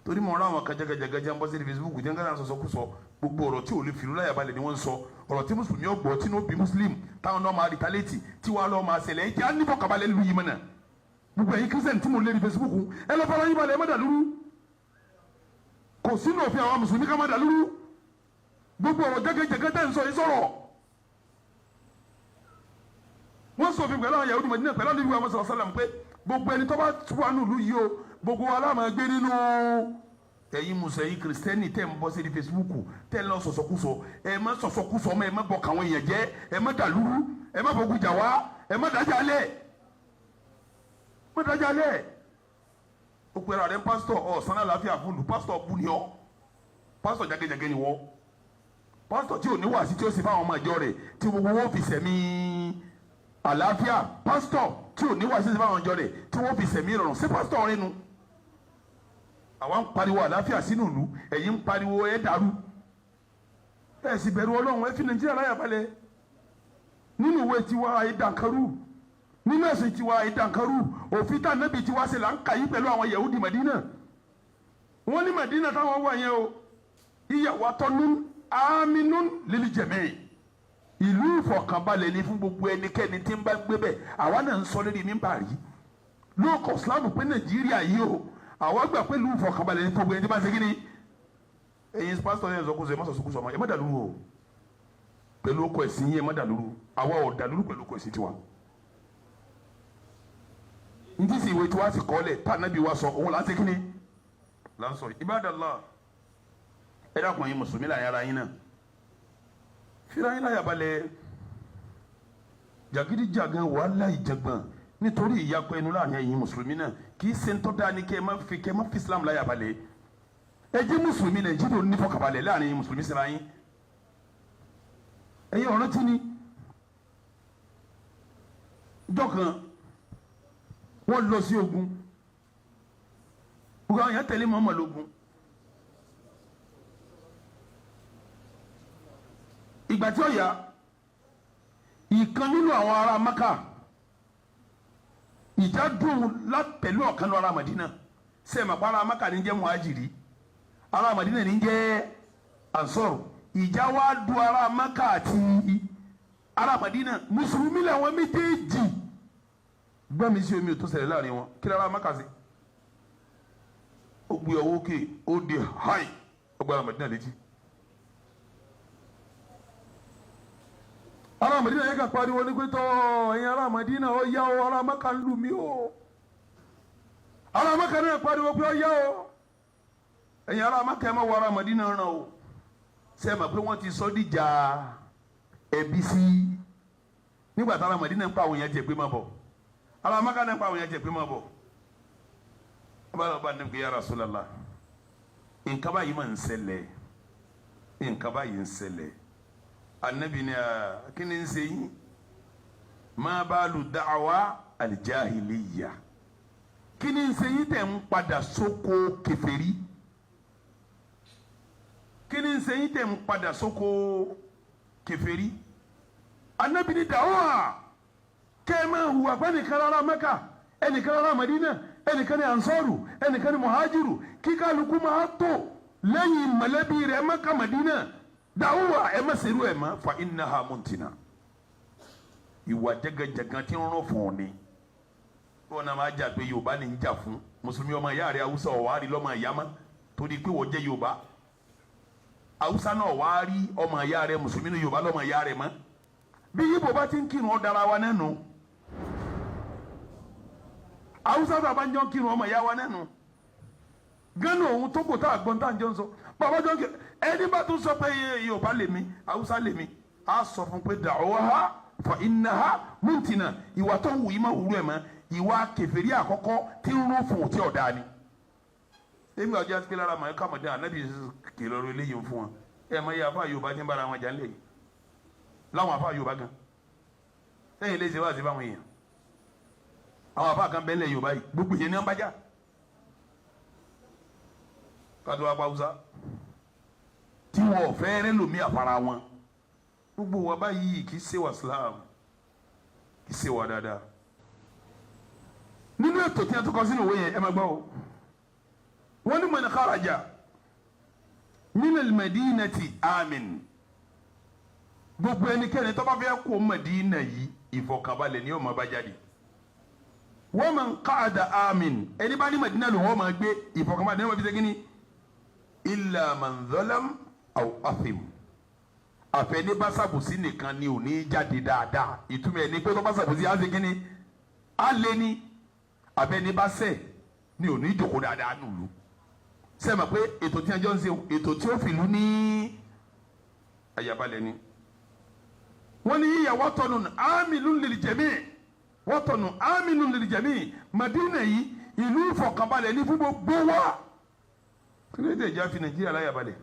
torí mo ra àwọn kan jẹgẹjẹgẹjẹ ń bọ́ sí Facebook jẹ́ ń gánà sọ̀sọ́kùsọ gbogbo ọ̀rọ̀ tí ò lè fìlú láyà balẹ̀ ni wọ́n ń sọ ọ̀rọ̀ tí mùsùlùmí ọgbọ̀ tí ní ó bí mùsùlùmí táwọn náà máa rìtálẹ́tì tí wàá lọ́ọ́ máa ṣẹlẹ̀ ẹ̀jẹ̀ á níbọ̀ kabalẹ̀ lu yìí mọ́nà gbogbo ẹ̀yin kírísítẹ̀nì tí mo lé ní Facebook ẹ lọ́ fara yín balẹ̀ ẹ má dàlúrú kò sínú òfin àwọn mùsùlùmí ká má dàlúrú gbogbo ọ̀rọ̀ jẹgẹjẹgẹ tẹ́ ń sọ yìí sọ̀rọ̀ wọ́n sọ òfin pẹ̀lú àwọn Yahudi Mẹ́dínà pẹ̀lú àwọn ìwé àwọn sọ̀rọ̀ sálàm pé gbogbo ẹni tó bá wà nílùú yìí o gbogbo aláàmà gbé nínú ẹ̀yin mùsùlùmí kìrìsìtẹ́nì tẹ́ ń bọ́ sí Facebook tẹ́ ń lọ sọ̀sọ̀kúsọ ẹ má sọ̀sọ̀kúsọ ẹ má bọ̀ káwọn èèyàn jẹ́ ẹ má dàlúrú ẹ má bọ̀ gùjà wá ẹ má dájà lẹ̀ ó pèrè àrẹ pásítọ̀ ọ̀ sanni àlàáfíà fún lu pásítọ̀ bú ni ọ́ pásítọ̀ jagejage ni wọ́ pásítọ̀ tí ò ní wàásí tí ó sì fáwọn ọmọ ìjọ rẹ̀ tí gbogbo wọn fi sẹ̀mí àlàáfíà pásítọ̀ tí ò ní wàásí tí fáwọn ìjọ rẹ̀ tí wọ́n fi sẹ̀mí rọrùn sí pásítọ̀ rẹ̀ nu àwa ń pariwo àlàáfíà sínú ìlú ẹ̀yin ń pariwo ẹ̀ dàrú ẹ̀ sì bẹ̀rù Ọlọ́run ẹ̀ fi Nàìjíríà láyà balẹ̀ nínú ìwé tiwa ìdànkarú nínú ẹ̀sìn tiwa ìdànkarú òfin tá nẹ́bi tiwa ṣe là ń kà yí pẹ̀lú àwọn Yahudi Madina wọ́n ní Madina táwọn wà yẹn o ìyàwó atọ́nú aminun lili jẹ̀mẹ́ ìlú ìfọ̀kànbalẹ̀ ni fún gbogbo ẹnikẹ́ni tí ń bá gbé bẹ̀ àwa náà ń sọ lórí mímbà rí lóòkọ̀ Islam pé Nàìjíríà yìí o àwa gbà pé ìlú ìfọ̀kànbalẹ̀ ni gbogbo ẹni tí bá ṣe kí ni ẹ̀yin pásítọ̀ yẹn sọkúsọ ẹ má sọkúsọ ọmọ ẹ má dàlúrú o pẹ̀lú ọkọ̀ ẹ̀sìn yẹn ẹ má dàlúrú àwa ò dàlúrú pẹ̀lú ọkọ̀ ẹ̀sìn tiwa ntí sì ìwé tiwa sì kọ́ lẹ̀ tá ànábì wa sọ òun là ń ṣe kí ni là ń sọ Ibadallah ẹ dákun yín mùsùlùmí là ń yára yín náà fira yín láyà balẹ̀ jàgídíjàgan wàhálà ìjàngbọ̀n nítorí ìyapẹ́ ẹnu láàrin ẹ̀yin mùsùlùmí náà kì í ṣe ń tọ́da ni kẹ́ ẹ má fi Islam láyà balẹ̀ ẹ jẹ́ mùsùlùmí Nàìjíríà onífọ̀kàbalẹ̀ láàrin ẹ̀yin mùsùlùmí síra yín ẹ̀yin ọ̀rọ̀ tí ni jọ̀kan wọ́n lọ sí ogun gbogbo àwọn yẹn tẹ̀lé Muhammad lógun ìgbà tí ó yá ìkan nínú àwọn ará Maka ìjà dùn pẹ̀lú ọ̀kan lọ ará Madina sẹ́ẹ̀mà pa ará Maka ní jẹ́ muhajiri ará Madina ní jẹ́ ansor ìjà wa dùn ará Maka àti ará Madina mùsùlùmí làwọn méjèèjì gbọ́mi sí omi ò tó ṣẹlẹ̀ láàrin wọn kí lára Maka sí ó gbé ọwọ́ òkè ó di háì ó gbára Madina létí ará Madina yẹ ká pariwo ní pé tọ́ ẹ̀yin ará Madina ó yá o ará Maka ń lù mí o ará Maka náà pariwo pé ó yá o ẹ̀yin ará Maka ẹ̀ má wọ ará Madina ràn o ṣe é mọ̀ pé wọ́n ti sọ díjà ẹbí sí nígbà tí ará Madina ń pa àwọn yẹn jẹ pé má bọ̀ ala Maka ne pa àwọn yẹn jẹ pé má bọ̀ ọba ní pé ya Rasulallah nǹkan báyìí máa ń ṣẹlẹ̀ nǹkan báyìí ń ṣẹlẹ̀ anabi ni kí ni ń ṣe yín ma balu da'wa al-jahiliya kí ni ń ṣe yín tẹ̀ ń padà sóko kèfèrí kí ni ń ṣe yín tẹ̀ ń padà sóko kèfèrí anabi ni da'wa kẹ́ẹ̀mẹ́ hùwà pé ẹnìkan ará Mẹ́kà ẹnìkan ará Madina ẹnìkan ní ansọ́rù ẹnìkan ní muhajiru kíkálukú máa tó lẹ́yìn mọ̀lẹ́bí rẹ̀ Mẹ́kà Madina dàwùwà ẹ̀ má ṣerú ẹ̀ má fa innaha muntina ìwà jẹgẹjẹgẹ tí ń rún fún ọ ni wọn náà máa jà pé Yorùbá ní ń jà fún mùsùlùmí ọmọ ìyá rẹ̀ Haúsá ọ̀wárí lọ́mọ ìyá mọ́ torí pé wọ́n jẹ́ Yorùbá Haúsá náà ọ̀wárí ọmọ ìyá rẹ̀ mùsùlùmí ní Yorùbá lọ́mọ ìyá rẹ̀ mọ́ bí Yíbò bá ti ń kírun ọ̀ dára wa nẹ́nu Haúsá tó a bá ń jọ kírun ọmọ ìyá wa nẹ́nu Gánà òun tó kò tá a gbọ́n tá a jọ ń sọ bàbá jọ ń kírun ẹni bá tún sọ pé Yorùbá lèmi Haúsá lèmi á sọ fún pé da'waha fa innaha muntina ìwà tó ń wù yí má wúrú ẹ̀ mọ́ ìwà kèfèrí àkọ́kọ́ tí ń rún fún òtí ọ̀dà ni. èmi ọjà ti pé lára màá ká mọ̀dé ànábì kìlọ̀ ọ̀rọ̀ eléyìí fún wọn ẹ̀ mọ̀ iye àfa Yorùbá ti ń bára wọn jà ń lè láwọn àfa Yorùbá gan sẹ́yìn lè ṣe wá sí báwọn èèyàn àwọn àfa kan bẹ́ẹ̀ lẹ̀ Yorùbá yìí gbogbo yẹn ní wọn bá jà kátó wá pa Haúsá tí wọn ò fẹ́ rẹ́ lómi àfara wọn gbogbo wa báyìí kì í ṣe wà Islam kì í ṣe wà dáadáa nínú ètò tí a tó kọ sínú òwe yẹn ẹ máa gbọ́ o wọ́n ní man kharaja min al-madinati amin gbogbo ẹnikẹ́ni tó bá fẹ́ kó Madina yìí ìfọ̀kànbalẹ̀ ni ó máa bá jáde wa man qa'ada amin ẹni bá ní Madina ló wọ́n máa gbé ìfọ̀kànbalẹ̀ ni wọ́n fi ṣe kíni illa man zalam aw athim àfẹni bá ṣàbòsí nìkan ni ò ní jáde dáadáa ìtumọ̀ ẹni pé tó bá ṣàbòsí á ṣe kíni á lé ní àfẹni bá ṣẹ̀ ni ò ní jókòó dáadáa nùlù sẹ́mi pé ètò tí a jọ ń ṣe ètò tí ó fìlú ní ayabalẹ̀ ni wọ́n ní yíyà wọ́tọ̀nù amilun lil jami' wọ́tọ̀nù amilun lil jami' Madina yìí ìlú ìfọ̀kànbalẹ̀ ní fún gbogbo wa kí ló dé ìjà fi Nàìjíríà láyàbalẹ̀